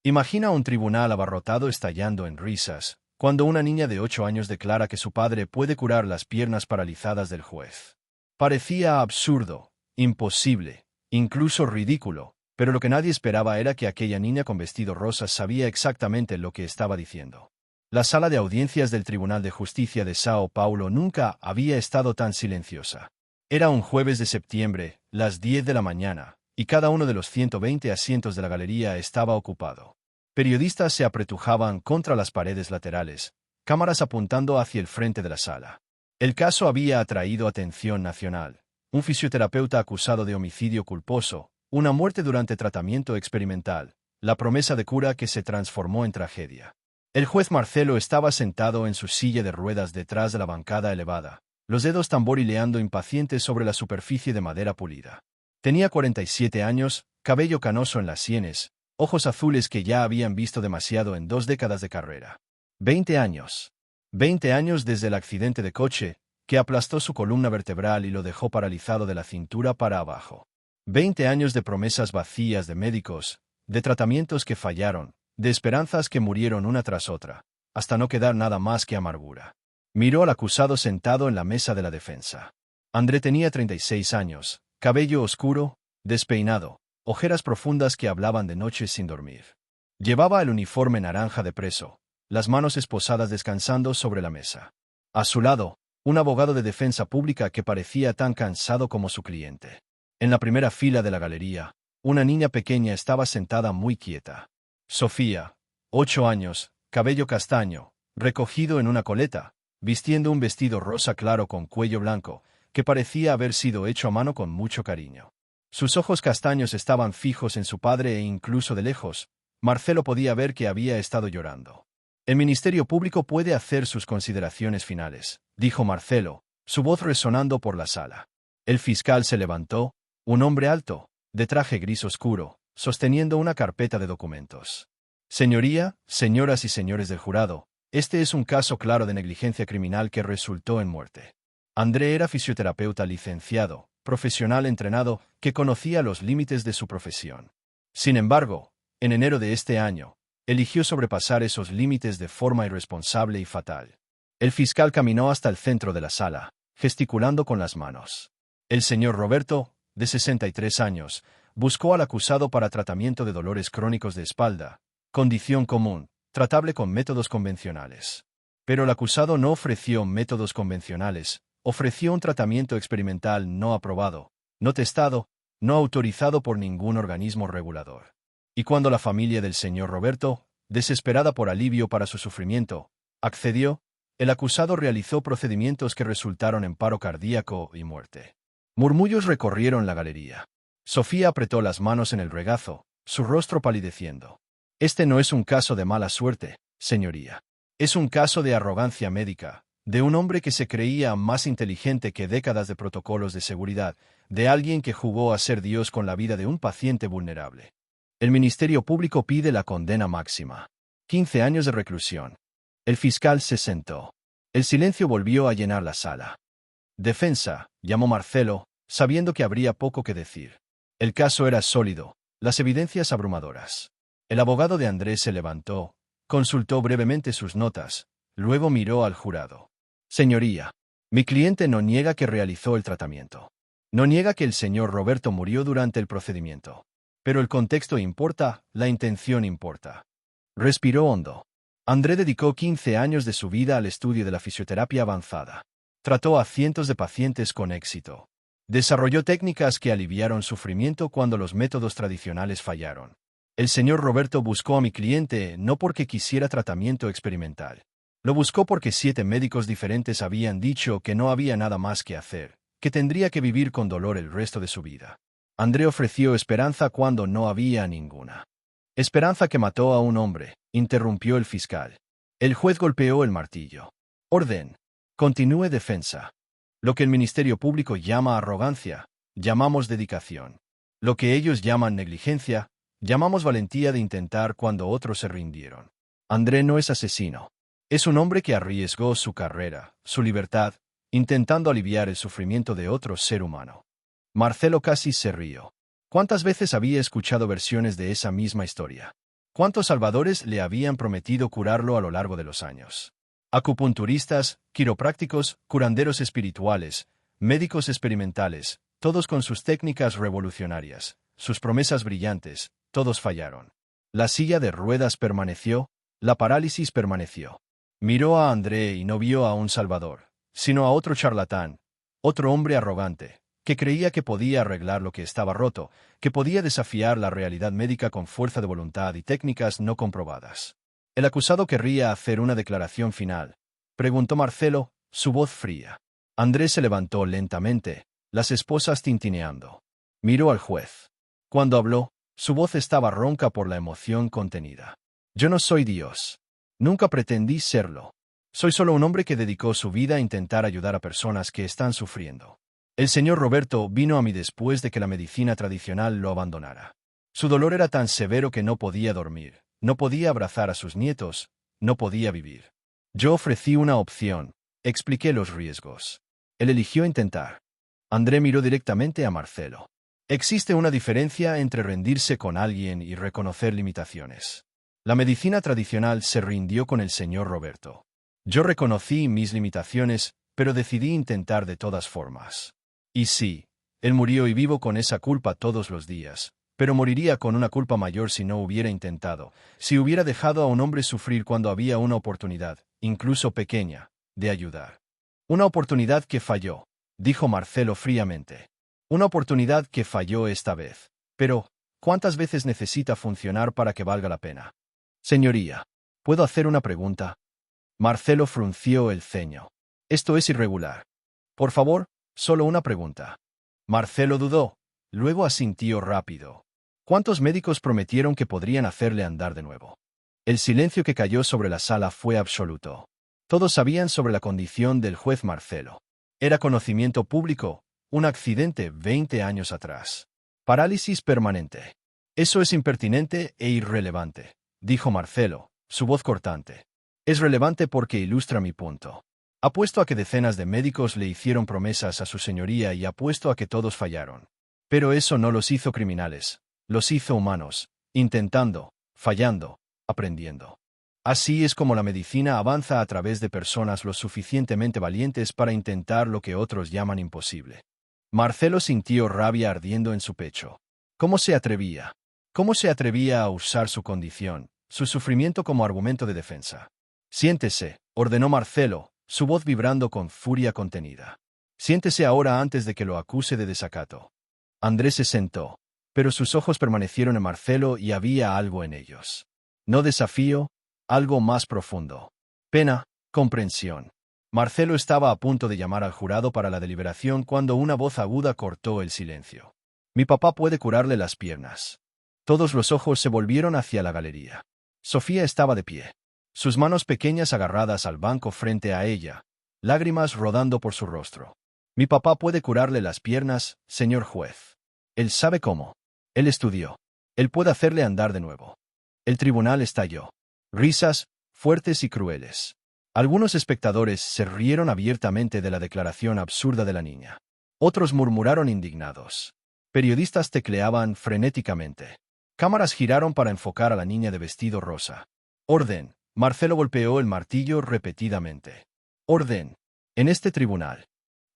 Imagina un tribunal abarrotado estallando en risas, cuando una niña de 8 años declara que su padre puede curar las piernas paralizadas del juez. Parecía absurdo, imposible, incluso ridículo, pero lo que nadie esperaba era que aquella niña con vestido rosa sabía exactamente lo que estaba diciendo. La sala de audiencias del Tribunal de Justicia de Sao Paulo nunca había estado tan silenciosa. Era un jueves de septiembre, las 10 de la mañana, y cada uno de los 120 asientos de la galería estaba ocupado. Periodistas se apretujaban contra las paredes laterales, cámaras apuntando hacia el frente de la sala. El caso había atraído atención nacional. Un fisioterapeuta acusado de homicidio culposo, una muerte durante tratamiento experimental, la promesa de cura que se transformó en tragedia. El juez Marcelo estaba sentado en su silla de ruedas detrás de la bancada elevada, los dedos tamborileando impacientes sobre la superficie de madera pulida. Tenía 47 años, cabello canoso en las sienes, ojos azules que ya habían visto demasiado en 2 décadas de carrera. 20 años. 20 años desde el accidente de coche, que aplastó su columna vertebral y lo dejó paralizado de la cintura para abajo. 20 años de promesas vacías de médicos, de tratamientos que fallaron, de esperanzas que murieron una tras otra, hasta no quedar nada más que amargura. Miró al acusado sentado en la mesa de la defensa. André tenía 36 años, cabello oscuro, despeinado, ojeras profundas que hablaban de noches sin dormir. Llevaba el uniforme naranja de preso, las manos esposadas descansando sobre la mesa. A su lado, un abogado de defensa pública que parecía tan cansado como su cliente. En la primera fila de la galería, una niña pequeña estaba sentada muy quieta. Sofía, 8 años, cabello castaño, recogido en una coleta, vistiendo un vestido rosa claro con cuello blanco, que parecía haber sido hecho a mano con mucho cariño. Sus ojos castaños estaban fijos en su padre e incluso de lejos, Marcelo podía ver que había estado llorando. El Ministerio Público puede hacer sus consideraciones finales, dijo Marcelo, su voz resonando por la sala. El fiscal se levantó, un hombre alto, de traje gris oscuro, sosteniendo una carpeta de documentos. Señoría, señoras y señores del jurado, este es un caso claro de negligencia criminal que resultó en muerte. André era fisioterapeuta licenciado, profesional entrenado, que conocía los límites de su profesión. Sin embargo, en enero de este año, eligió sobrepasar esos límites de forma irresponsable y fatal. El fiscal caminó hasta el centro de la sala, gesticulando con las manos. El señor Roberto, de 63 años, buscó al acusado para tratamiento de dolores crónicos de espalda, condición común, tratable con métodos convencionales. Pero el acusado no ofreció métodos convencionales, ofreció un tratamiento experimental no aprobado, no testado, no autorizado por ningún organismo regulador. Y cuando la familia del señor Roberto, desesperada por alivio para su sufrimiento, accedió, el acusado realizó procedimientos que resultaron en paro cardíaco y muerte. Murmullos recorrieron la galería. Sofía apretó las manos en el regazo, su rostro palideciendo. Este no es un caso de mala suerte, señoría. Es un caso de arrogancia médica, de un hombre que se creía más inteligente que décadas de protocolos de seguridad, de alguien que jugó a ser Dios con la vida de un paciente vulnerable. El Ministerio Público pide la condena máxima. 15 años de reclusión. El fiscal se sentó. El silencio volvió a llenar la sala. Defensa, llamó Marcelo, sabiendo que habría poco que decir. El caso era sólido, las evidencias abrumadoras. El abogado de Andrés se levantó, consultó brevemente sus notas, luego miró al jurado. Señoría, mi cliente no niega que realizó el tratamiento. No niega que el señor Roberto murió durante el procedimiento. Pero el contexto importa, la intención importa. Respiró hondo. André dedicó 15 años de su vida al estudio de la fisioterapia avanzada. Trató a cientos de pacientes con éxito. Desarrolló técnicas que aliviaron sufrimiento cuando los métodos tradicionales fallaron. El señor Roberto buscó a mi cliente no porque quisiera tratamiento experimental. Lo buscó porque 7 médicos diferentes habían dicho que no había nada más que hacer, que tendría que vivir con dolor el resto de su vida. André ofreció esperanza cuando no había ninguna. Esperanza que mató a un hombre, interrumpió el fiscal. El juez golpeó el martillo. Orden. Continúe defensa. Lo que el Ministerio Público llama arrogancia, llamamos dedicación. Lo que ellos llaman negligencia, llamamos valentía de intentar cuando otros se rindieron. André no es asesino. Es un hombre que arriesgó su carrera, su libertad, intentando aliviar el sufrimiento de otro ser humano. Marcelo casi se rió. ¿Cuántas veces había escuchado versiones de esa misma historia? ¿Cuántos salvadores le habían prometido curarlo a lo largo de los años? Acupunturistas, quiroprácticos, curanderos espirituales, médicos experimentales, todos con sus técnicas revolucionarias, sus promesas brillantes, todos fallaron. La silla de ruedas permaneció, la parálisis permaneció. Miró a André y no vio a un salvador, sino a otro charlatán, otro hombre arrogante, que creía que podía arreglar lo que estaba roto, que podía desafiar la realidad médica con fuerza de voluntad y técnicas no comprobadas. El acusado querría hacer una declaración final. Preguntó Marcelo, su voz fría. Andrés se levantó lentamente, las esposas tintineando. Miró al juez. Cuando habló, su voz estaba ronca por la emoción contenida. Yo no soy Dios. Nunca pretendí serlo. Soy solo un hombre que dedicó su vida a intentar ayudar a personas que están sufriendo. El señor Roberto vino a mí después de que la medicina tradicional lo abandonara. Su dolor era tan severo que no podía dormir, no podía abrazar a sus nietos, no podía vivir. Yo ofrecí una opción, expliqué los riesgos. Él eligió intentar. André miró directamente a Marcelo. Existe una diferencia entre rendirse con alguien y reconocer limitaciones. La medicina tradicional se rindió con el señor Roberto. Yo reconocí mis limitaciones, pero decidí intentar de todas formas. Y sí, él murió y vivo con esa culpa todos los días, pero moriría con una culpa mayor si no hubiera intentado, si hubiera dejado a un hombre sufrir cuando había una oportunidad, incluso pequeña, de ayudar. Una oportunidad que falló, dijo Marcelo fríamente. Una oportunidad que falló esta vez. Pero, ¿cuántas veces necesita funcionar para que valga la pena? Señoría, ¿puedo hacer una pregunta? Marcelo frunció el ceño. Esto es irregular. Por favor, solo una pregunta. Marcelo dudó, luego asintió rápido. ¿Cuántos médicos prometieron que podrían hacerle andar de nuevo? El silencio que cayó sobre la sala fue absoluto. Todos sabían sobre la condición del juez Marcelo. Era conocimiento público, un accidente 20 años atrás. Parálisis permanente. Eso es impertinente e irrelevante, dijo Marcelo, su voz cortante. Es relevante porque ilustra mi punto. Apuesto a que decenas de médicos le hicieron promesas a su señoría y apuesto a que todos fallaron. Pero eso no los hizo criminales, los hizo humanos, intentando, fallando, aprendiendo. Así es como la medicina avanza a través de personas lo suficientemente valientes para intentar lo que otros llaman imposible. Marcelo sintió rabia ardiendo en su pecho. ¿Cómo se atrevía? ¿Cómo se atrevía a usar su condición, su sufrimiento como argumento de defensa? Siéntese, ordenó Marcelo, su voz vibrando con furia contenida. Siéntese ahora antes de que lo acuse de desacato. Andrés se sentó, pero sus ojos permanecieron en Marcelo y había algo en ellos. No desafío, algo más profundo. Pena, comprensión. Marcelo estaba a punto de llamar al jurado para la deliberación cuando una voz aguda cortó el silencio. Mi papá puede curarle las piernas. Todos los ojos se volvieron hacia la galería. Sofía estaba de pie, sus manos pequeñas agarradas al banco frente a ella, lágrimas rodando por su rostro. Mi papá puede curarle las piernas, señor juez. Él sabe cómo. Él estudió. Él puede hacerle andar de nuevo. El tribunal estalló. Risas, fuertes y crueles. Algunos espectadores se rieron abiertamente de la declaración absurda de la niña. Otros murmuraron indignados. Periodistas tecleaban frenéticamente. Cámaras giraron para enfocar a la niña de vestido rosa. Orden. Marcelo golpeó el martillo repetidamente. Orden. En este tribunal.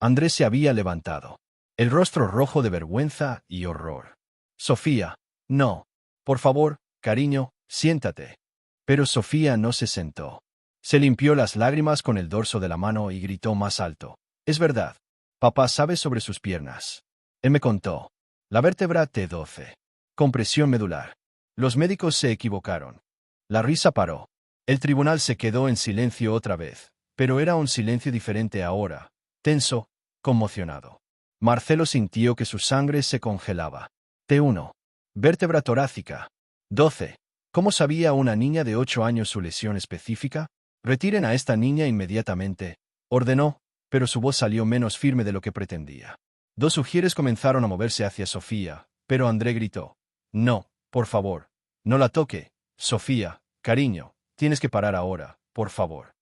Andrés se había levantado, el rostro rojo de vergüenza y horror. Sofía. No. Por favor, cariño, siéntate. Pero Sofía no se sentó. Se limpió las lágrimas con el dorso de la mano y gritó más alto. Es verdad. Papá sabe sobre sus piernas. Él me contó. La vértebra T12. Compresión medular. Los médicos se equivocaron. La risa paró. El tribunal se quedó en silencio otra vez, pero era un silencio diferente ahora, tenso, conmocionado. Marcelo sintió que su sangre se congelaba. T1. Vértebra torácica. 12. ¿Cómo sabía una niña de 8 años su lesión específica? Retiren a esta niña inmediatamente, ordenó, pero su voz salió menos firme de lo que pretendía. Dos ujieres comenzaron a moverse hacia Sofía, pero André gritó. No, por favor. No la toque, Sofía, cariño. Tienes que parar ahora, por favor.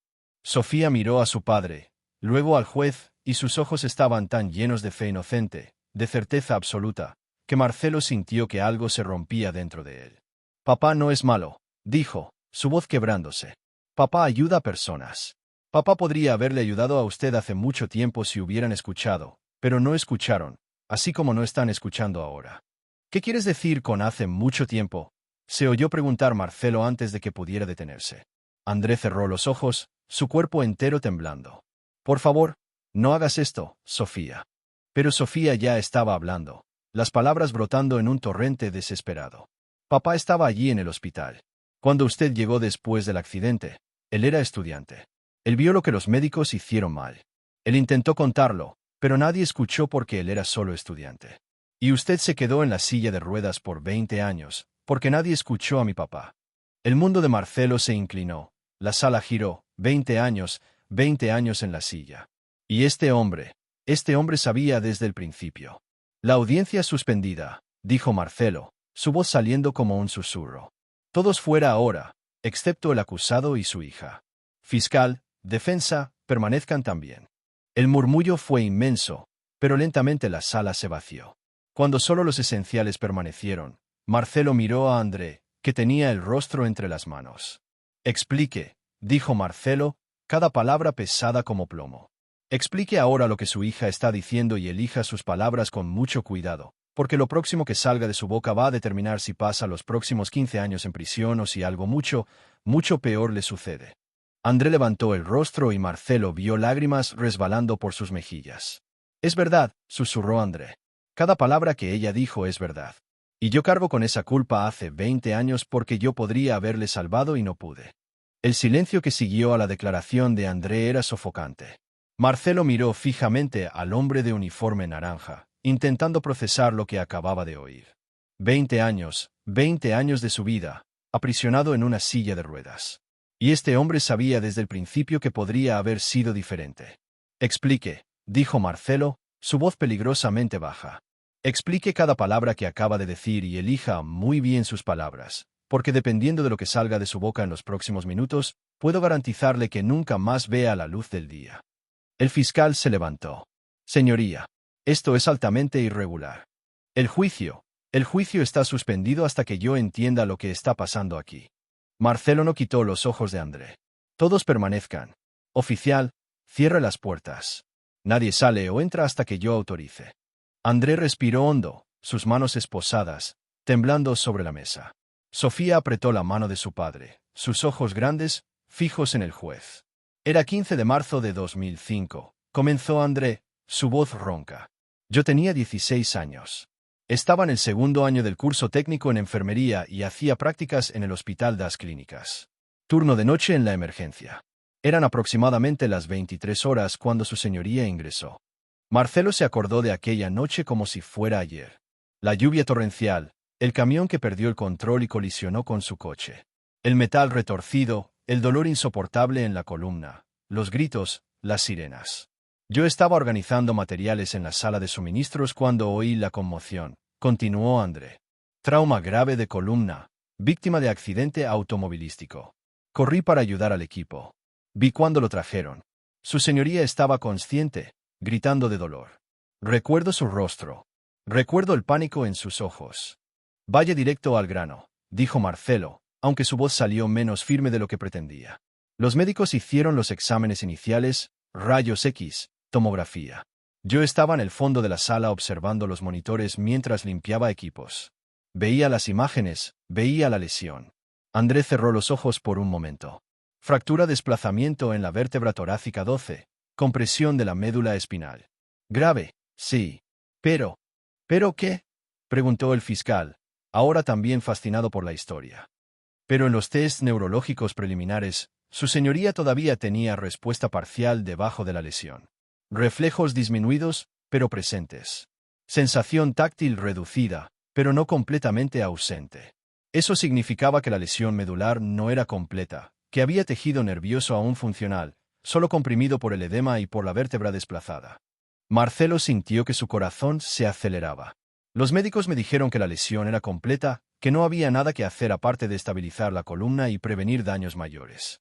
Sofía miró a su padre, luego al juez, y sus ojos estaban tan llenos de fe inocente, de certeza absoluta, que Marcelo sintió que algo se rompía dentro de él. Papá no es malo, dijo, su voz quebrándose. Papá ayuda a personas. Papá podría haberle ayudado a usted hace mucho tiempo si hubieran escuchado, pero no escucharon, así como no están escuchando ahora. ¿Qué quieres decir con hace mucho tiempo? Se oyó preguntar Marcelo antes de que pudiera detenerse. André cerró los ojos, su cuerpo entero temblando. Por favor, no hagas esto, Sofía. Pero Sofía ya estaba hablando, las palabras brotando en un torrente desesperado. Papá estaba allí en el hospital. Cuando usted llegó después del accidente, él era estudiante. Él vio lo que los médicos hicieron mal. Él intentó contarlo, pero nadie escuchó porque él era solo estudiante. Y usted se quedó en la silla de ruedas por 20 años, porque nadie escuchó a mi papá. El mundo de Marcelo se inclinó, la sala giró, 20 años en la silla. Y este hombre sabía desde el principio. La audiencia suspendida, dijo Marcelo, su voz saliendo como un susurro. Todos fuera ahora, excepto el acusado y su hija. Fiscal, defensa, permanezcan también. El murmullo fue inmenso, pero lentamente la sala se vació. Cuando solo los esenciales permanecieron, Marcelo miró a André, que tenía el rostro entre las manos. Explique, dijo Marcelo, cada palabra pesada como plomo. Explique ahora lo que su hija está diciendo y elija sus palabras con mucho cuidado, porque lo próximo que salga de su boca va a determinar si pasa los próximos 15 años en prisión o si algo mucho, mucho peor le sucede. André levantó el rostro y Marcelo vio lágrimas resbalando por sus mejillas. Es verdad, susurró André. Cada palabra que ella dijo es verdad. Y yo cargo con esa culpa hace 20 años porque yo podría haberle salvado y no pude. El silencio que siguió a la declaración de André era sofocante. Marcelo miró fijamente al hombre de uniforme naranja, intentando procesar lo que acababa de oír. 20 años de su vida, aprisionado en una silla de ruedas. Y este hombre sabía desde el principio que podría haber sido diferente. Explique, dijo Marcelo, su voz peligrosamente baja. Explique cada palabra que acaba de decir y elija muy bien sus palabras, porque dependiendo de lo que salga de su boca en los próximos minutos, puedo garantizarle que nunca más vea la luz del día. El fiscal se levantó. Señoría, esto es altamente irregular. El juicio está suspendido hasta que yo entienda lo que está pasando aquí. Marcelo no quitó los ojos de André. Todos permanezcan. Oficial, cierre las puertas. Nadie sale o entra hasta que yo autorice. André respiró hondo, sus manos esposadas, temblando sobre la mesa. Sofía apretó la mano de su padre, sus ojos grandes, fijos en el juez. Era 15 de marzo de 2005, comenzó André, su voz ronca. Yo tenía 16 años. Estaba en el segundo año del curso técnico en enfermería y hacía prácticas en el Hospital das Clínicas. Turno de noche en la emergencia. Eran aproximadamente las 23 horas cuando su señoría ingresó. Marcelo se acordó de aquella noche como si fuera ayer. La lluvia torrencial, el camión que perdió el control y colisionó con su coche. El metal retorcido, el dolor insoportable en la columna, los gritos, las sirenas. Yo estaba organizando materiales en la sala de suministros cuando oí la conmoción, continuó André. Trauma grave de columna, víctima de accidente automovilístico. Corrí para ayudar al equipo. Vi cuando lo trajeron. Su señoría estaba consciente, gritando de dolor. Recuerdo su rostro. Recuerdo el pánico en sus ojos. Vaya directo al grano, dijo Marcelo, aunque su voz salió menos firme de lo que pretendía. Los médicos hicieron los exámenes iniciales, rayos X, tomografía. Yo estaba en el fondo de la sala observando los monitores mientras limpiaba equipos. Veía las imágenes, veía la lesión. André cerró los ojos por un momento. Fractura desplazamiento en la vértebra torácica 12, compresión de la médula espinal. Grave, sí. ¿Pero qué? Preguntó el fiscal, ahora también fascinado por la historia. Pero en los test neurológicos preliminares, su señoría todavía tenía respuesta parcial debajo de la lesión. Reflejos disminuidos, pero presentes. Sensación táctil reducida, pero no completamente ausente. Eso significaba que la lesión medular no era completa, que había tejido nervioso aún funcional, solo comprimido por el edema y por la vértebra desplazada. Marcelo sintió que su corazón se aceleraba. Los médicos me dijeron que la lesión era completa, que no había nada que hacer aparte de estabilizar la columna y prevenir daños mayores.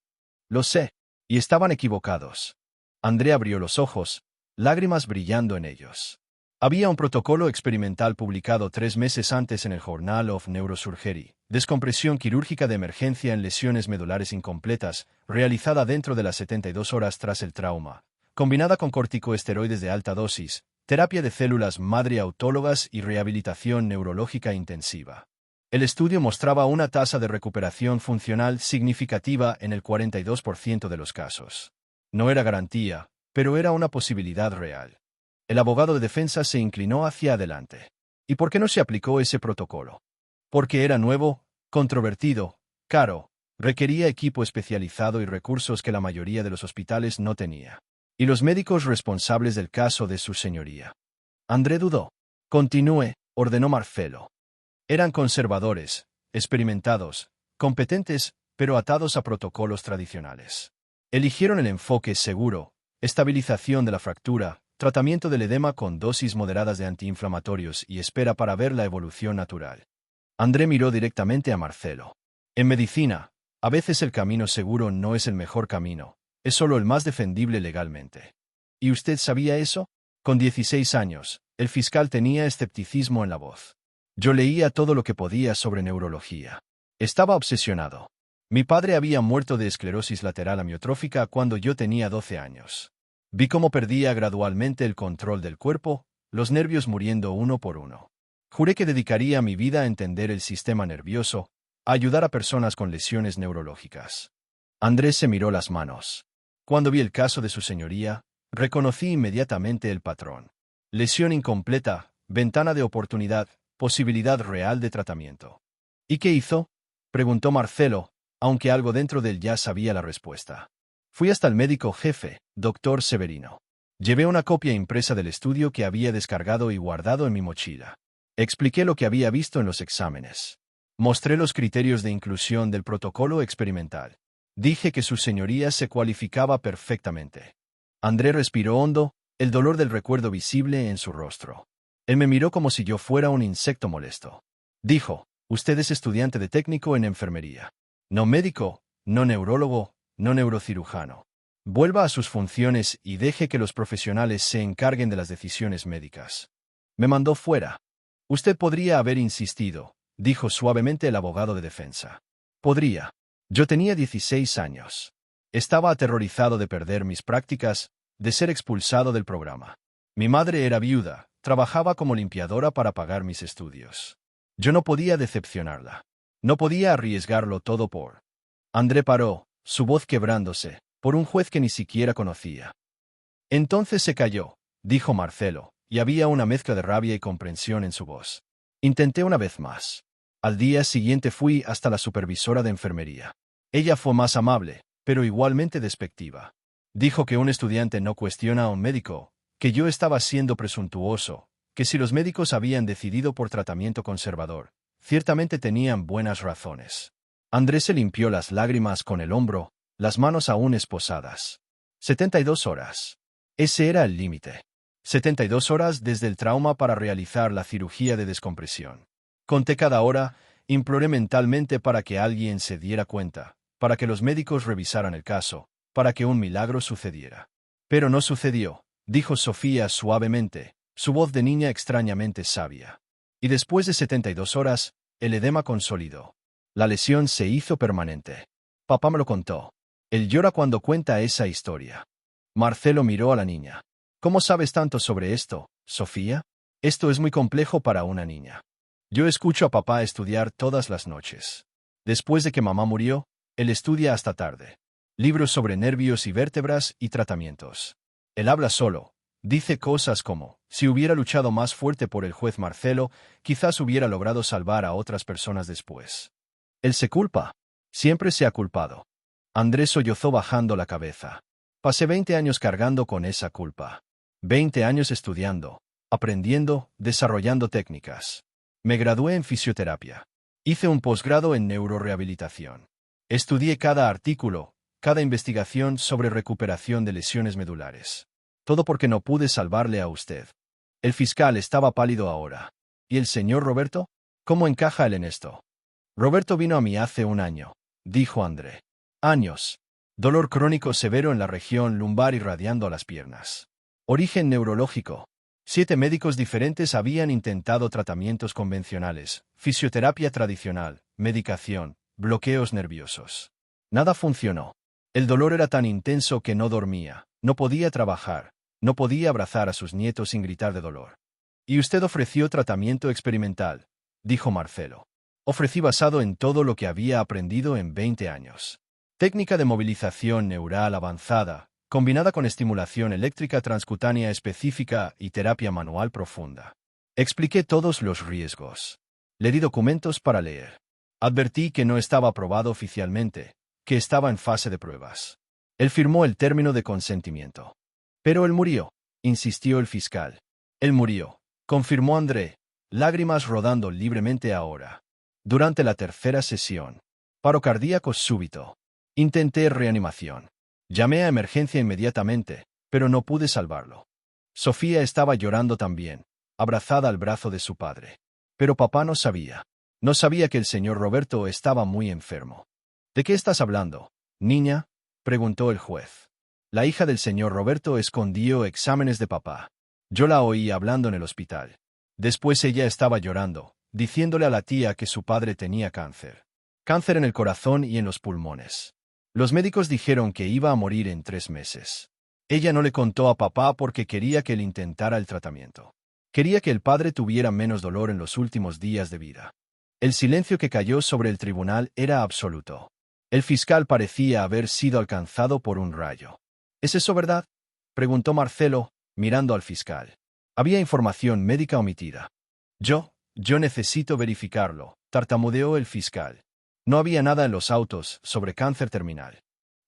Lo sé, y estaban equivocados. André abrió los ojos, lágrimas brillando en ellos. Había un protocolo experimental publicado 3 meses antes en el Journal of Neurosurgery, Descompresión quirúrgica de emergencia en lesiones medulares incompletas, realizada dentro de las 72 horas tras el trauma, combinada con corticoesteroides de alta dosis, terapia de células madre autólogas y rehabilitación neurológica intensiva. El estudio mostraba una tasa de recuperación funcional significativa en el 42% de los casos. No era garantía, pero era una posibilidad real. El abogado de defensa se inclinó hacia adelante. ¿Y por qué no se aplicó ese protocolo? Porque era nuevo, controvertido, caro, requería equipo especializado y recursos que la mayoría de los hospitales no tenía. Y los médicos responsables del caso de su señoría. André dudó. Continúe, ordenó Marcelo. Eran conservadores, experimentados, competentes, pero atados a protocolos tradicionales. Eligieron el enfoque seguro, estabilización de la fractura, tratamiento del edema con dosis moderadas de antiinflamatorios y espera para ver la evolución natural. André miró directamente a Marcelo. En medicina, a veces el camino seguro no es el mejor camino, es solo el más defendible legalmente. ¿Y usted sabía eso? Con 16 años, el fiscal tenía escepticismo en la voz. Yo leía todo lo que podía sobre neurología. Estaba obsesionado. Mi padre había muerto de esclerosis lateral amiotrófica cuando yo tenía 12 años. Vi cómo perdía gradualmente el control del cuerpo, los nervios muriendo uno por uno. Juré que dedicaría mi vida a entender el sistema nervioso, a ayudar a personas con lesiones neurológicas. Andrés se miró las manos. Cuando vi el caso de su señoría, reconocí inmediatamente el patrón. Lesión incompleta, ventana de oportunidad, posibilidad real de tratamiento. ¿Y qué hizo? Preguntó Marcelo, aunque algo dentro de él ya sabía la respuesta. Fui hasta el médico jefe, doctor Severino. Llevé una copia impresa del estudio que había descargado y guardado en mi mochila. Expliqué lo que había visto en los exámenes. Mostré los criterios de inclusión del protocolo experimental. Dije que su señoría se cualificaba perfectamente. André respiró hondo, el dolor del recuerdo visible en su rostro. Él me miró como si yo fuera un insecto molesto. Dijo, usted es estudiante de técnico en enfermería. No médico, no neurólogo, no neurocirujano. Vuelva a sus funciones y deje que los profesionales se encarguen de las decisiones médicas. Me mandó fuera. Usted podría haber insistido, dijo suavemente el abogado de defensa. Podría. Yo tenía 16 años. Estaba aterrorizado de perder mis prácticas, de ser expulsado del programa. Mi madre era viuda, trabajaba como limpiadora para pagar mis estudios. Yo no podía decepcionarla. No podía arriesgarlo todo por... André paró, su voz quebrándose, por un juez que ni siquiera conocía. Entonces se calló, dijo Marcelo, y había una mezcla de rabia y comprensión en su voz. Intenté una vez más. Al día siguiente fui hasta la supervisora de enfermería. Ella fue más amable, pero igualmente despectiva. Dijo que un estudiante no cuestiona a un médico, que yo estaba siendo presuntuoso, que si los médicos habían decidido por tratamiento conservador, ciertamente tenían buenas razones. Andrés se limpió las lágrimas con el hombro, las manos aún esposadas. 72 horas. Ese era el límite. 72 horas desde el trauma para realizar la cirugía de descompresión. Conté cada hora, imploré mentalmente para que alguien se diera cuenta, para que los médicos revisaran el caso, para que un milagro sucediera. Pero no sucedió, dijo Sofía suavemente, su voz de niña extrañamente sabia. Y después de 72 horas, el edema consolidó. La lesión se hizo permanente. Papá me lo contó. Él llora cuando cuenta esa historia. Marcelo miró a la niña. ¿Cómo sabes tanto sobre esto, Sofía? Esto es muy complejo para una niña. Yo escucho a papá estudiar todas las noches. Después de que mamá murió, él estudia hasta tarde. Libros sobre nervios y vértebras y tratamientos. Él habla solo. Dice cosas como, si hubiera luchado más fuerte por el juez Marcelo, quizás hubiera logrado salvar a otras personas después. Él se culpa. Siempre se ha culpado. Andrés sollozó bajando la cabeza. Pasé 20 años cargando con esa culpa. 20 años estudiando, aprendiendo, desarrollando técnicas. Me gradué en fisioterapia. Hice un posgrado en neurorehabilitación. Estudié cada artículo, cada investigación sobre recuperación de lesiones medulares. Todo porque no pude salvarle a usted. El fiscal estaba pálido ahora. ¿Y el señor Roberto? ¿Cómo encaja él en esto? Roberto vino a mí hace un año, dijo André. Años. Dolor crónico severo en la región lumbar irradiando a las piernas. Origen neurológico. 7 médicos diferentes habían intentado tratamientos convencionales, fisioterapia tradicional, medicación, bloqueos nerviosos. Nada funcionó. El dolor era tan intenso que no dormía, no podía trabajar, no podía abrazar a sus nietos sin gritar de dolor. «¿Y usted ofreció tratamiento experimental?», dijo Marcelo. «Ofrecí basado en todo lo que había aprendido en 20 años. Técnica de movilización neural avanzada, combinada con estimulación eléctrica transcutánea específica y terapia manual profunda. Expliqué todos los riesgos. Le di documentos para leer. Advertí que no estaba aprobado oficialmente, que estaba en fase de pruebas. Él firmó el término de consentimiento. Pero él murió, insistió el fiscal. Él murió, confirmó André, lágrimas rodando libremente ahora. Durante la tercera sesión. Paro cardíaco súbito. Intenté reanimación. Llamé a emergencia inmediatamente, pero no pude salvarlo. Sofía estaba llorando también, abrazada al brazo de su padre. Pero papá no sabía. No sabía que el señor Roberto estaba muy enfermo. ¿De qué estás hablando, niña?, preguntó el juez. La hija del señor Roberto escondió exámenes de papá. Yo la oí hablando en el hospital. Después ella estaba llorando, diciéndole a la tía que su padre tenía cáncer. Cáncer en el corazón y en los pulmones. Los médicos dijeron que iba a morir en 3 meses. Ella no le contó a papá porque quería que él intentara el tratamiento. Quería que el padre tuviera menos dolor en los últimos días de vida. El silencio que cayó sobre el tribunal era absoluto. El fiscal parecía haber sido alcanzado por un rayo. ¿Es eso verdad?, preguntó Marcelo, mirando al fiscal. Había información médica omitida. Yo necesito verificarlo, tartamudeó el fiscal. No había nada en los autos sobre cáncer terminal.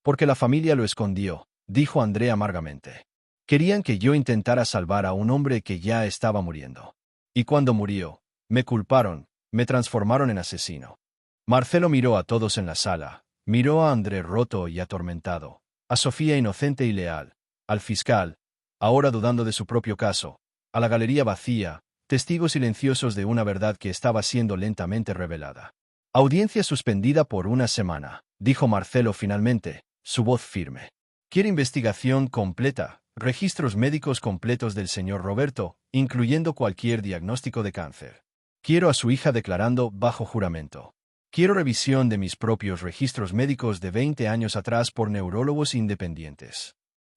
Porque la familia lo escondió, dijo André amargamente. Querían que yo intentara salvar a un hombre que ya estaba muriendo. Y cuando murió, me culparon, me transformaron en asesino. Marcelo miró a todos en la sala, miró a André roto y atormentado, a Sofía inocente y leal, al fiscal, ahora dudando de su propio caso, a la galería vacía, testigos silenciosos de una verdad que estaba siendo lentamente revelada. Audiencia suspendida por 1 semana, dijo Marcelo finalmente, su voz firme. Quiere investigación completa, registros médicos completos del señor Roberto, incluyendo cualquier diagnóstico de cáncer. Quiero a su hija declarando bajo juramento. Quiero revisión de mis propios registros médicos de 20 años atrás por neurólogos independientes.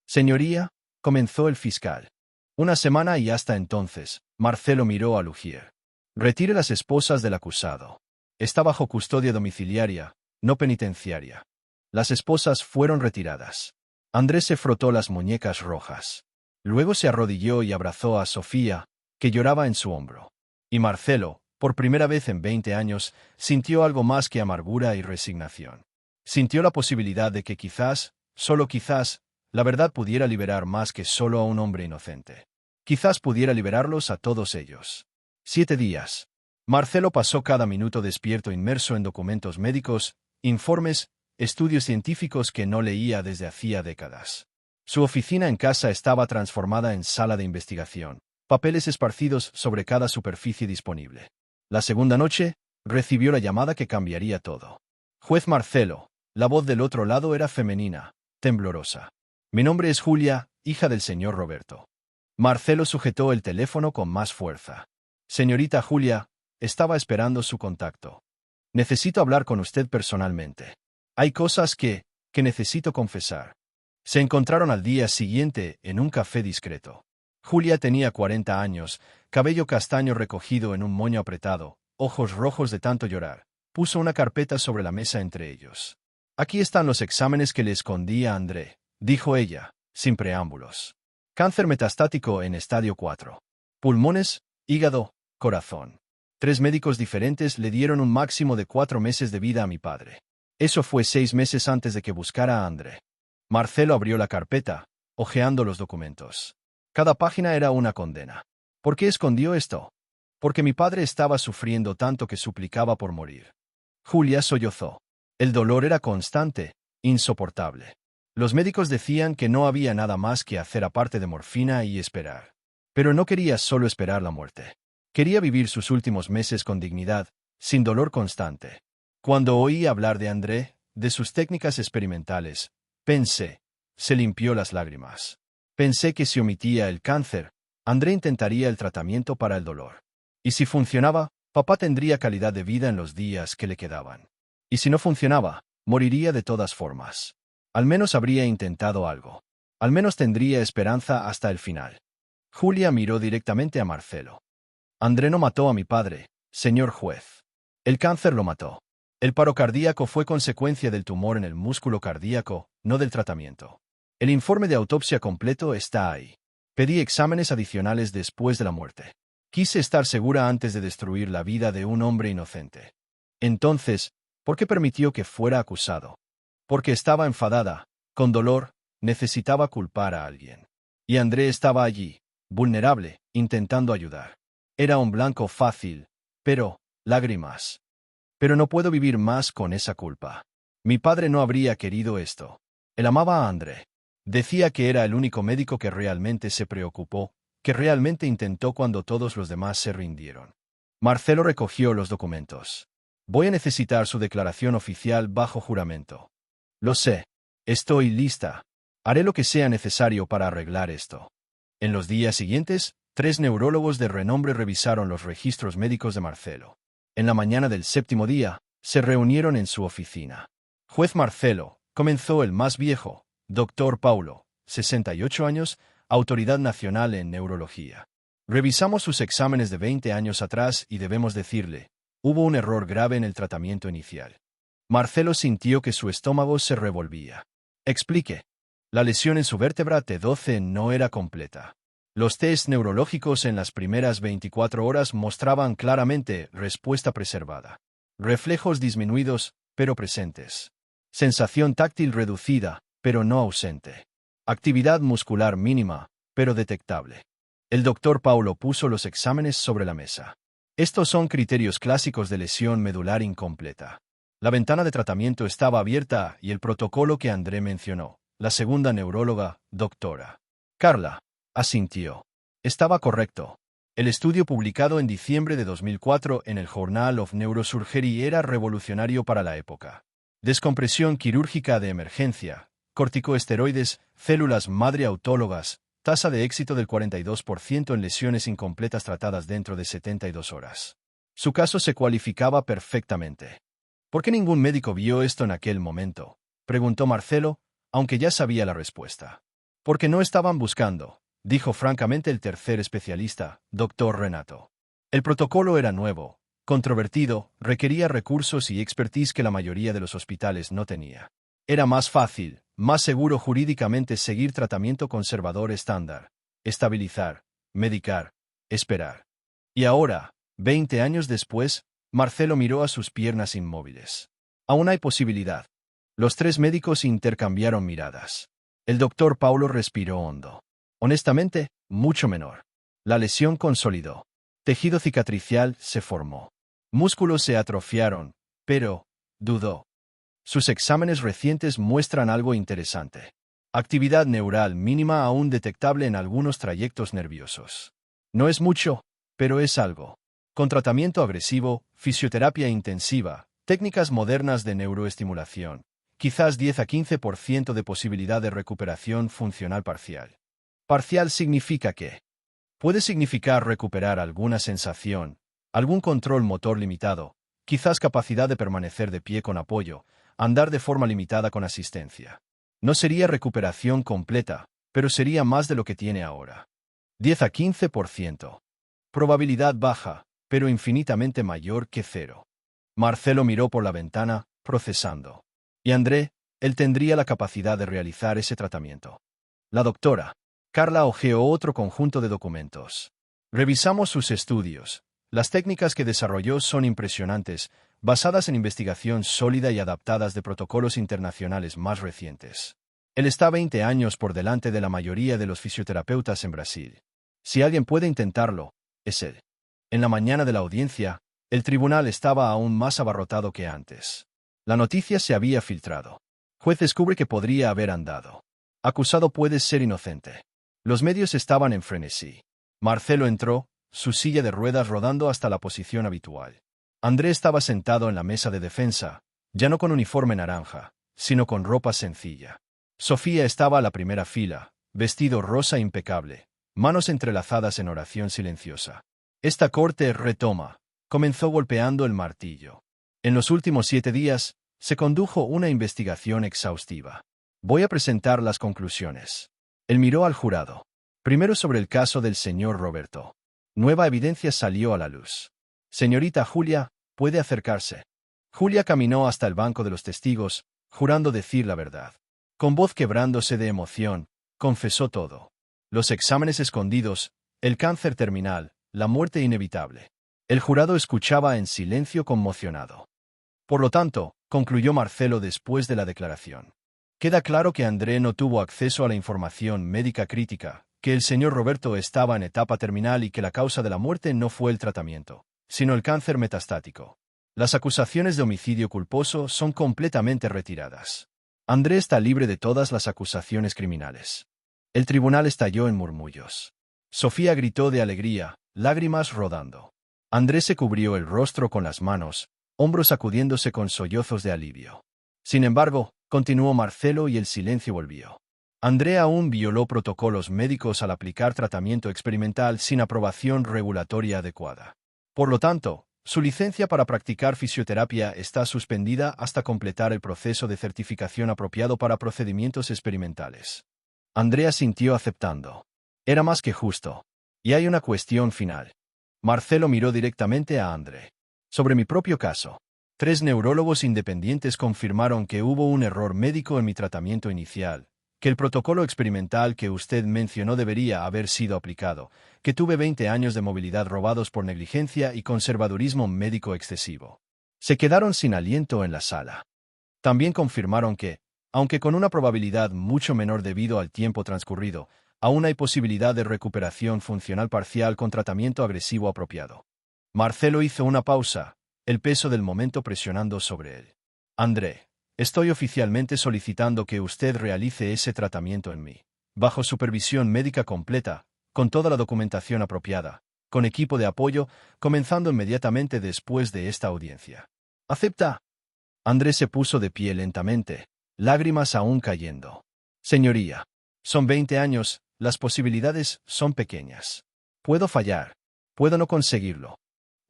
Señoría, comenzó el fiscal. 1 semana y hasta entonces, Marcelo miró a Lugier. Retire las esposas del acusado. Está bajo custodia domiciliaria, no penitenciaria. Las esposas fueron retiradas. Andrés se frotó las muñecas rojas. Luego se arrodilló y abrazó a Sofía, que lloraba en su hombro. Y Marcelo, por primera vez en 20 años, sintió algo más que amargura y resignación. Sintió la posibilidad de que quizás, solo quizás, la verdad pudiera liberar más que solo a un hombre inocente. Quizás pudiera liberarlos a todos ellos. 7 días. Marcelo pasó cada minuto despierto inmerso en documentos médicos, informes, estudios científicos que no leía desde hacía décadas. Su oficina en casa estaba transformada en sala de investigación, papeles esparcidos sobre cada superficie disponible. La segunda noche, recibió la llamada que cambiaría todo. Juez Marcelo, la voz del otro lado era femenina, temblorosa. Mi nombre es Julia, hija del señor Roberto. Marcelo sujetó el teléfono con más fuerza. Señorita Julia, estaba esperando su contacto. Necesito hablar con usted personalmente. Hay cosas que necesito confesar. Se encontraron al día siguiente en un café discreto. Julia tenía 40 años, cabello castaño recogido en un moño apretado, ojos rojos de tanto llorar. Puso una carpeta sobre la mesa entre ellos. Aquí están los exámenes que le escondí a André, dijo ella, sin preámbulos. Cáncer metastático en estadio 4. Pulmones, hígado, corazón. 3 médicos diferentes le dieron un máximo de 4 meses de vida a mi padre. Eso fue 6 meses antes de que buscara a André. Marcelo abrió la carpeta, hojeando los documentos. Cada página era una condena. ¿Por qué escondió esto? Porque mi padre estaba sufriendo tanto que suplicaba por morir. Julia sollozó. El dolor era constante, insoportable. Los médicos decían que no había nada más que hacer aparte de morfina y esperar. Pero no quería solo esperar la muerte. Quería vivir sus últimos meses con dignidad, sin dolor constante. Cuando oí hablar de André, de sus técnicas experimentales, pensé, se limpió las lágrimas. Pensé que si omitía el cáncer, André intentaría el tratamiento para el dolor. Y si funcionaba, Papá tendría calidad de vida en los días que le quedaban. Y si no funcionaba, moriría de todas formas. Al menos habría intentado algo. Al menos tendría esperanza hasta el final. Julia miró directamente a Marcelo. André no mató a mi padre, señor juez. El cáncer lo mató. El paro cardíaco fue consecuencia del tumor en el músculo cardíaco, no del tratamiento. El informe de autopsia completo está ahí. Pedí exámenes adicionales después de la muerte. Quise estar segura antes de destruir la vida de un hombre inocente. Entonces, ¿por qué permitió que fuera acusado? Porque estaba enfadada, con dolor, necesitaba culpar a alguien. Y André estaba allí, vulnerable, intentando ayudar. Era un blanco fácil, pero, lágrimas. Pero no puedo vivir más con esa culpa. Mi padre no habría querido esto. Él amaba a André. Decía que era el único médico que realmente se preocupó, que realmente intentó cuando todos los demás se rindieron. Marcelo recogió los documentos. Voy a necesitar su declaración oficial bajo juramento. Lo sé. Estoy lista. Haré lo que sea necesario para arreglar esto. En los días siguientes, 3 neurólogos de renombre revisaron los registros médicos de Marcelo. En la mañana del 7º día, se reunieron en su oficina. Juez Marcelo, comenzó el más viejo, Dr. Paulo, 68 años, Autoridad Nacional en Neurología. Revisamos sus exámenes de 20 años atrás y debemos decirle, hubo un error grave en el tratamiento inicial. Marcelo sintió que su estómago se revolvía. Explique. La lesión en su vértebra T12 no era completa. Los test neurológicos en las primeras 24 horas mostraban claramente respuesta preservada. Reflejos disminuidos, pero presentes. Sensación táctil reducida, pero no ausente. Actividad muscular mínima, pero detectable. El doctor Paulo puso los exámenes sobre la mesa. Estos son criterios clásicos de lesión medular incompleta. La ventana de tratamiento estaba abierta y el protocolo que André mencionó. La segunda neuróloga, doctora Carla, asintió. Estaba correcto. El estudio publicado en diciembre de 2004 en el Journal of Neurosurgery era revolucionario para la época. Descompresión quirúrgica de emergencia, corticoesteroides, células madre autólogas, tasa de éxito del 42% en lesiones incompletas tratadas dentro de 72 horas. Su caso se cualificaba perfectamente. ¿Por qué ningún médico vio esto en aquel momento?, preguntó Marcelo, aunque ya sabía la respuesta. Porque no estaban buscando, dijo francamente el tercer especialista, Dr. Renato. El protocolo era nuevo, controvertido, requería recursos y expertise que la mayoría de los hospitales no tenía. Era más fácil, más seguro jurídicamente seguir tratamiento conservador estándar, estabilizar, medicar, esperar. Y ahora, 20 años después, Marcelo miró a sus piernas inmóviles. Aún hay posibilidad. Los 3 médicos intercambiaron miradas. El doctor Paulo respiró hondo. Honestamente, mucho menor. La lesión consolidó. Tejido cicatricial se formó. Músculos se atrofiaron, pero, dudó. Sus exámenes recientes muestran algo interesante. Actividad neural mínima aún detectable en algunos trayectos nerviosos. No es mucho, pero es algo. Con tratamiento agresivo, fisioterapia intensiva, técnicas modernas de neuroestimulación, quizás 10 a 15% de posibilidad de recuperación funcional parcial. Parcial significa que puede significar recuperar alguna sensación, algún control motor limitado, quizás capacidad de permanecer de pie con apoyo, andar de forma limitada con asistencia. No sería recuperación completa, pero sería más de lo que tiene ahora. 10 a 15%. Probabilidad baja, pero infinitamente mayor que 0. Marcelo miró por la ventana, procesando. Y André, él tendría la capacidad de realizar ese tratamiento. La doctora Carla hojeó otro conjunto de documentos. Revisamos sus estudios. Las técnicas que desarrolló son impresionantes, basadas en investigación sólida y adaptadas de protocolos internacionales más recientes. Él está 20 años por delante de la mayoría de los fisioterapeutas en Brasil. Si alguien puede intentarlo, es él. En la mañana de la audiencia, el tribunal estaba aún más abarrotado que antes. La noticia se había filtrado. Juez descubre que podría haber andado. Acusado puede ser inocente. Los medios estaban en frenesí. Marcelo entró, su silla de ruedas rodando hasta la posición habitual. André estaba sentado en la mesa de defensa, ya no con uniforme naranja, sino con ropa sencilla. Sofía estaba a la primera fila, vestido rosa impecable, manos entrelazadas en oración silenciosa. Esta corte retoma, Comenzó golpeando el martillo. En los últimos 7 días, se condujo una investigación exhaustiva. Voy a presentar las conclusiones. Él miró al jurado. Primero sobre el caso del señor Roberto. Nueva evidencia salió a la luz. Señorita Julia, puede acercarse. Julia caminó hasta el banco de los testigos, jurando decir la verdad. Con voz quebrándose de emoción, confesó todo. Los exámenes escondidos, el cáncer terminal, la muerte inevitable. El jurado escuchaba en silencio conmocionado. Por lo tanto, concluyó Marcelo después de la declaración. Queda claro que André no tuvo acceso a la información médica crítica, que el señor Roberto estaba en etapa terminal y que la causa de la muerte no fue el tratamiento, sino el cáncer metastático. Las acusaciones de homicidio culposo son completamente retiradas. André está libre de todas las acusaciones criminales. El tribunal estalló en murmullos. Sofía gritó de alegría, lágrimas rodando. André se cubrió el rostro con las manos, hombros sacudiéndose con sollozos de alivio. Sin embargo, continuó Marcelo y el silencio volvió. André aún violó protocolos médicos al aplicar tratamiento experimental sin aprobación regulatoria adecuada. Por lo tanto, su licencia para practicar fisioterapia está suspendida hasta completar el proceso de certificación apropiado para procedimientos experimentales. André asintió aceptando. Era más que justo. Y hay una cuestión final. Marcelo miró directamente a André. Sobre mi propio caso. 3 neurólogos independientes confirmaron que hubo un error médico en mi tratamiento inicial, que el protocolo experimental que usted mencionó debería haber sido aplicado, que tuve 20 años de movilidad robados por negligencia y conservadurismo médico excesivo. Se quedaron sin aliento en la sala. También confirmaron que, aunque con una probabilidad mucho menor debido al tiempo transcurrido, aún hay posibilidad de recuperación funcional parcial con tratamiento agresivo apropiado. Marcelo hizo una pausa, el peso del momento presionando sobre él. André, estoy oficialmente solicitando que usted realice ese tratamiento en mí, bajo supervisión médica completa, con toda la documentación apropiada, con equipo de apoyo, comenzando inmediatamente después de esta audiencia. ¿Acepta? André se puso de pie lentamente, lágrimas aún cayendo. Señoría, son 20 años, las posibilidades son pequeñas. Puedo fallar, puedo no conseguirlo.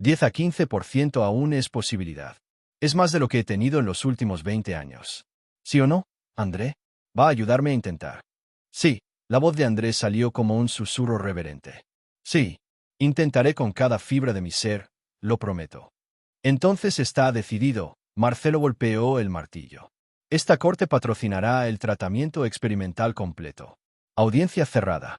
10 a 15% aún es posibilidad. Es más de lo que he tenido en los últimos 20 años. ¿Sí o no, André? ¿Va a ayudarme a intentar? Sí, la voz de André salió como un susurro reverente. Sí, intentaré con cada fibra de mi ser, lo prometo. Entonces está decidido, Marcelo golpeó el martillo. Esta corte patrocinará el tratamiento experimental completo. Audiencia cerrada.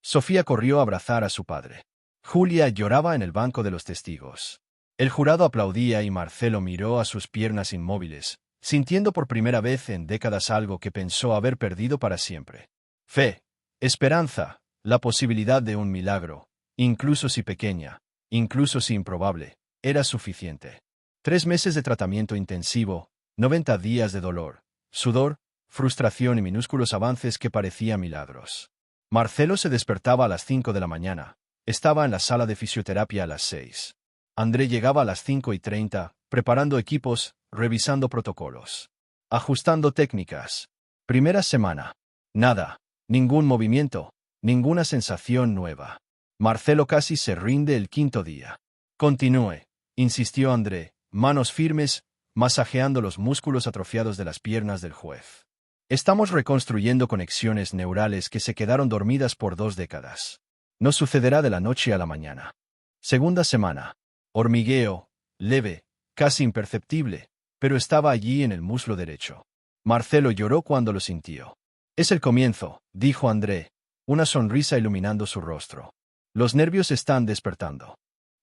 Sofía corrió a abrazar a su padre. Julia lloraba en el banco de los testigos. El jurado aplaudía y Marcelo miró a sus piernas inmóviles, sintiendo por primera vez en décadas algo que pensó haber perdido para siempre. Fe, esperanza, la posibilidad de un milagro, incluso si pequeña, incluso si improbable, era suficiente. 3 meses de tratamiento intensivo, 90 días de dolor, sudor, frustración y minúsculos avances que parecían milagros. Marcelo se despertaba a las 5 de la mañana. Estaba en la sala de fisioterapia a las 6. André llegaba a las 5:30, preparando equipos, revisando protocolos, ajustando técnicas. Primera semana. Nada, ningún movimiento, ninguna sensación nueva. Marcelo casi se rinde el 5.º día. Continúe, insistió André, manos firmes, masajeando los músculos atrofiados de las piernas del juez. Estamos reconstruyendo conexiones neurales que se quedaron dormidas por 2 décadas. No sucederá de la noche a la mañana. Segunda semana. Hormigueo, leve, casi imperceptible, pero estaba allí en el muslo derecho. Marcelo lloró cuando lo sintió. Es el comienzo, dijo André, una sonrisa iluminando su rostro. Los nervios están despertando.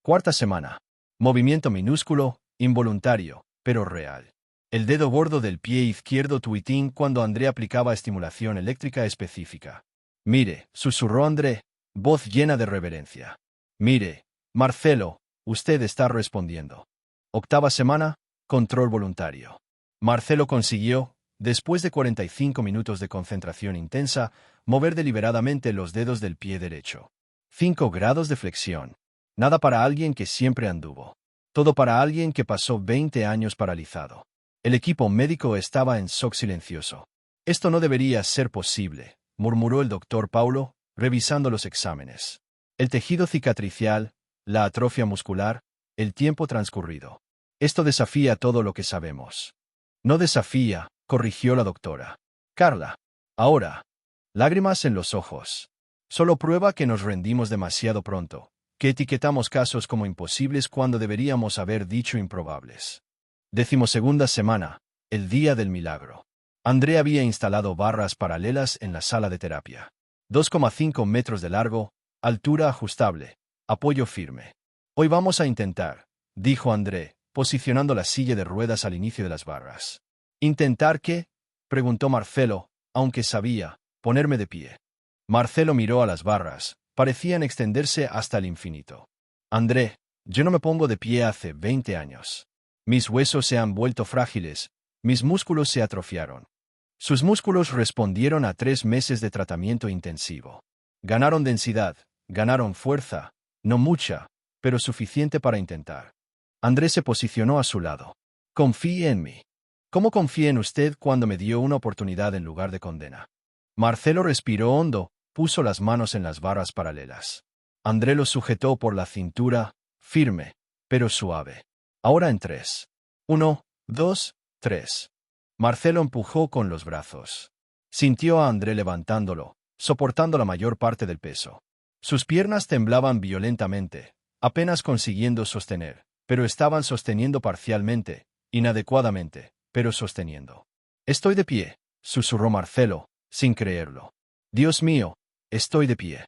Cuarta semana. Movimiento minúsculo, involuntario, pero real. El dedo gordo del pie izquierdo tuitín cuando André aplicaba estimulación eléctrica específica. Mire, susurró André, voz llena de reverencia. Mire, Marcelo, usted está respondiendo. Octava semana, control voluntario. Marcelo consiguió, después de 45 minutos de concentración intensa, mover deliberadamente los dedos del pie derecho. 5 grados de flexión. Nada para alguien que siempre anduvo. Todo para alguien que pasó 20 años paralizado. El equipo médico estaba en shock silencioso. Esto no debería ser posible, murmuró el doctor Paulo, revisando los exámenes. El tejido cicatricial, la atrofia muscular, el tiempo transcurrido. Esto desafía todo lo que sabemos. No desafía, corrigió la doctora. Carla. Ahora. Lágrimas en los ojos. Solo prueba que nos rendimos demasiado pronto, que etiquetamos casos como imposibles cuando deberíamos haber dicho improbables. 12ª semana, el día del milagro. André había instalado barras paralelas en la sala de terapia. 2,5 metros de largo, altura ajustable, apoyo firme. Hoy vamos a intentar, dijo André, posicionando la silla de ruedas al inicio de las barras. ¿Intentar qué?, preguntó Marcelo, aunque sabía, ponerme de pie. Marcelo miró a las barras, parecían extenderse hasta el infinito. André, yo no me pongo de pie hace 20 años. Mis huesos se han vuelto frágiles, mis músculos se atrofiaron. Sus músculos respondieron a 3 meses de tratamiento intensivo. Ganaron densidad, ganaron fuerza, no mucha, pero suficiente para intentar. André se posicionó a su lado. Confíe en mí. ¿Cómo confié en usted cuando me dio una oportunidad en lugar de condena? Marcelo respiró hondo, puso las manos en las barras paralelas. André lo sujetó por la cintura, firme, pero suave. Ahora en 3. 1, 2, 3. Marcelo empujó con los brazos. Sintió a André levantándolo, soportando la mayor parte del peso. Sus piernas temblaban violentamente, apenas consiguiendo sostener, pero estaban sosteniendo parcialmente, inadecuadamente, pero sosteniendo. Estoy de pie, susurró Marcelo, sin creerlo. Dios mío, estoy de pie.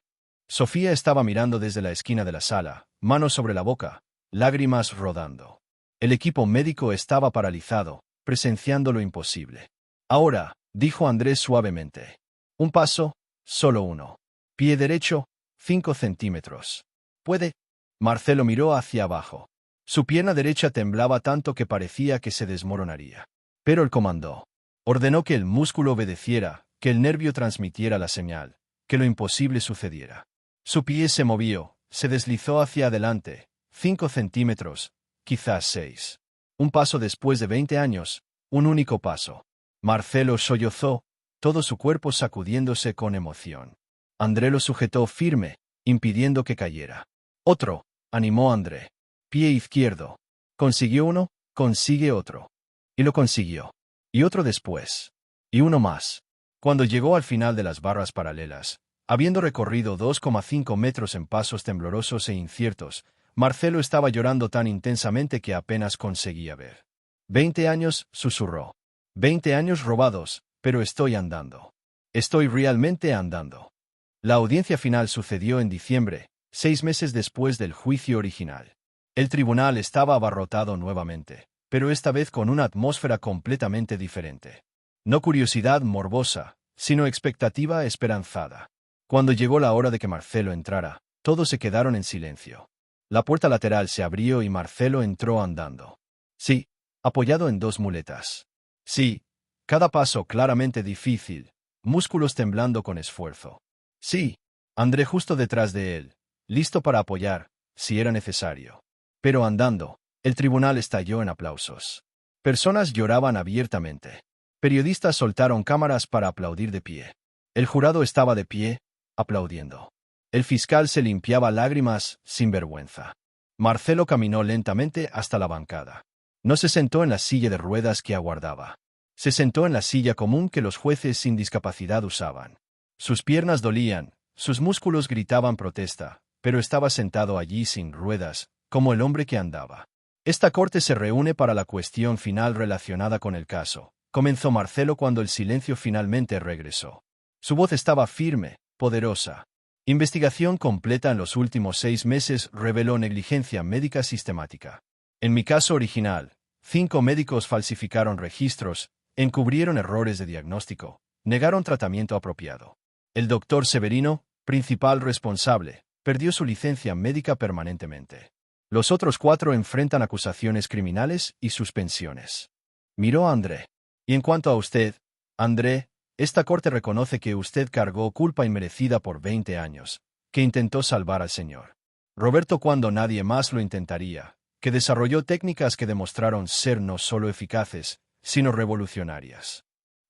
Sofía estaba mirando desde la esquina de la sala, manos sobre la boca, lágrimas rodando. El equipo médico estaba paralizado, presenciando lo imposible. Ahora, dijo Andrés suavemente. Un paso, solo uno. Pie derecho, 5 centímetros. ¿Puede? Marcelo miró hacia abajo. Su pierna derecha temblaba tanto que parecía que se desmoronaría. Pero el comandó. Ordenó que el músculo obedeciera, que el nervio transmitiera la señal, que lo imposible sucediera. Su pie se movió, se deslizó hacia adelante, 5 centímetros, quizás 6. Un paso después de 20 años, un único paso. Marcelo sollozó, todo su cuerpo sacudiéndose con emoción. André lo sujetó firme, impidiendo que cayera. Otro, animó André. Pie izquierdo. ¿Consiguió uno? Consigue otro. Y lo consiguió. Y otro después. Y uno más. Cuando llegó al final de las barras paralelas, habiendo recorrido 2,5 metros en pasos temblorosos e inciertos, Marcelo estaba llorando tan intensamente que apenas conseguía ver. 20 años, susurró. 20 años robados, pero estoy andando. Estoy realmente andando. La audiencia final sucedió en diciembre, 6 meses después del juicio original. El tribunal estaba abarrotado nuevamente, pero esta vez con una atmósfera completamente diferente. No curiosidad morbosa, sino expectativa esperanzada. Cuando llegó la hora de que Marcelo entrara, todos se quedaron en silencio. La puerta lateral se abrió y Marcelo entró andando. Sí, apoyado en 2 muletas. Sí, cada paso claramente difícil, músculos temblando con esfuerzo. Sí, André justo detrás de él, listo para apoyar, si era necesario. Pero andando, el tribunal estalló en aplausos. Personas lloraban abiertamente. Periodistas soltaron cámaras para aplaudir de pie. El jurado estaba de pie, aplaudiendo. El fiscal se limpiaba lágrimas, sin vergüenza. Marcelo caminó lentamente hasta la bancada. No se sentó en la silla de ruedas que aguardaba. Se sentó en la silla común que los jueces sin discapacidad usaban. Sus piernas dolían, sus músculos gritaban protesta, pero estaba sentado allí sin ruedas, como el hombre que andaba. Esta corte se reúne para la cuestión final relacionada con el caso, comenzó Marcelo cuando el silencio finalmente regresó. Su voz estaba firme, poderosa. Investigación completa en los últimos 6 meses reveló negligencia médica sistemática. En mi caso original, 5 médicos falsificaron registros, encubrieron errores de diagnóstico, negaron tratamiento apropiado. El doctor Severino, principal responsable, perdió su licencia médica permanentemente. Los otros 4 enfrentan acusaciones criminales y suspensiones. Miró a André. Y en cuanto a usted, André, esta corte reconoce que usted cargó culpa inmerecida por 20 años, que intentó salvar al señor Roberto cuando nadie más lo intentaría, que desarrolló técnicas que demostraron ser no solo eficaces, sino revolucionarias.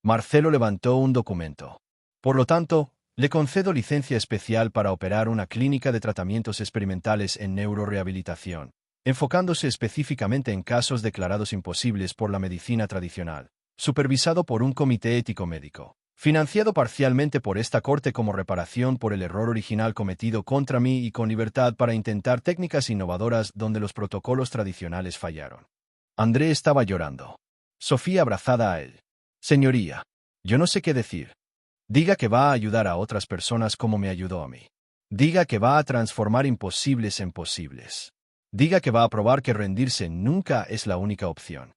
Marcelo levantó un documento. Por lo tanto, le concedo licencia especial para operar una clínica de tratamientos experimentales en neurorehabilitación. enfocándose específicamente en casos declarados imposibles por la medicina tradicional, supervisado por un comité ético médico, financiado parcialmente por esta corte como reparación por el error original cometido contra mí y con libertad para intentar técnicas innovadoras donde los protocolos tradicionales fallaron. André estaba llorando. Sofía abrazada a él. Señoría, yo no sé qué decir. Diga que va a ayudar a otras personas como me ayudó a mí. Diga que va a transformar imposibles en posibles. Diga que va a probar que rendirse nunca es la única opción.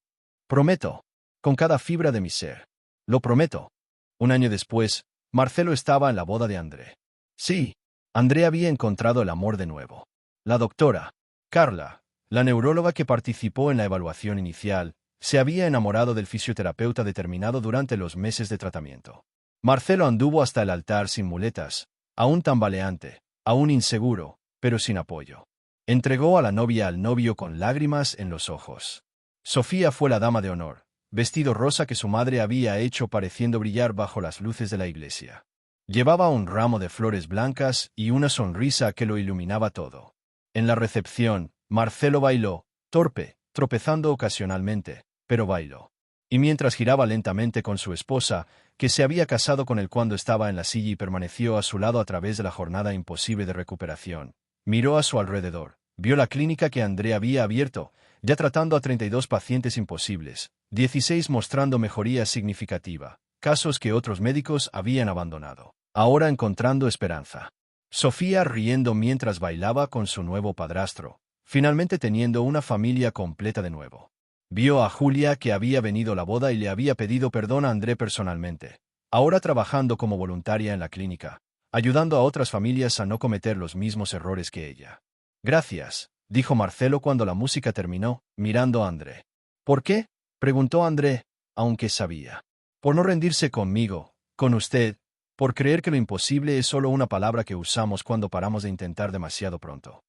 Prometo, con cada fibra de mi ser. Lo prometo. Un año después, Marcelo estaba en la boda de André. Sí, André había encontrado el amor de nuevo. La doctora, Carla, la neuróloga que participó en la evaluación inicial, se había enamorado del fisioterapeuta determinado durante los meses de tratamiento. Marcelo anduvo hasta el altar sin muletas, aún tambaleante, aún inseguro, pero sin apoyo. Entregó a la novia al novio con lágrimas en los ojos. Sofía fue la dama de honor, vestido rosa que su madre había hecho pareciendo brillar bajo las luces de la iglesia. Llevaba un ramo de flores blancas y una sonrisa que lo iluminaba todo. En la recepción, Marcelo bailó, torpe, tropezando ocasionalmente, pero bailó. Y mientras giraba lentamente con su esposa, que se había casado con él cuando estaba en la silla y permaneció a su lado a través de la jornada imposible de recuperación, miró a su alrededor, vio la clínica que André había abierto, ya tratando a 32 pacientes imposibles, 16 mostrando mejoría significativa, casos que otros médicos habían abandonado, ahora encontrando esperanza. Sofía riendo mientras bailaba con su nuevo padrastro, finalmente teniendo una familia completa de nuevo. Vio a Julia que había venido a la boda y le había pedido perdón a André personalmente, ahora trabajando como voluntaria en la clínica, ayudando a otras familias a no cometer los mismos errores que ella. Gracias, dijo Marcelo cuando la música terminó, mirando a André. ¿Por qué?, preguntó André, aunque sabía. Por no rendirse conmigo, con usted, por creer que lo imposible es solo una palabra que usamos cuando paramos de intentar demasiado pronto.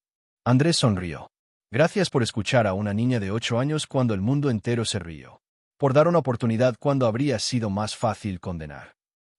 André sonrió. Gracias por escuchar a una niña de 8 años cuando el mundo entero se rió. Por dar una oportunidad cuando habría sido más fácil condenar.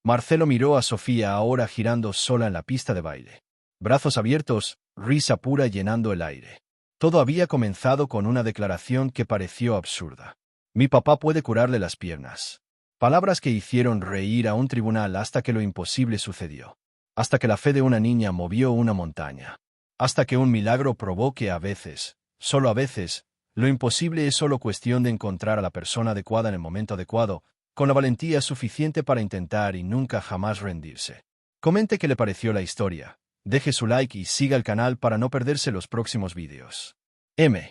Marcelo miró a Sofía ahora girando sola en la pista de baile. Brazos abiertos, risa pura llenando el aire. Todo había comenzado con una declaración que pareció absurda. Mi papá puede curarle las piernas. Palabras que hicieron reír a un tribunal hasta que lo imposible sucedió. Hasta que la fe de una niña movió una montaña. Hasta que un milagro probó que a veces, solo a veces, lo imposible es solo cuestión de encontrar a la persona adecuada en el momento adecuado, con la valentía suficiente para intentar y nunca jamás rendirse. Comente qué le pareció la historia, deje su like y siga el canal para no perderse los próximos vídeos. M.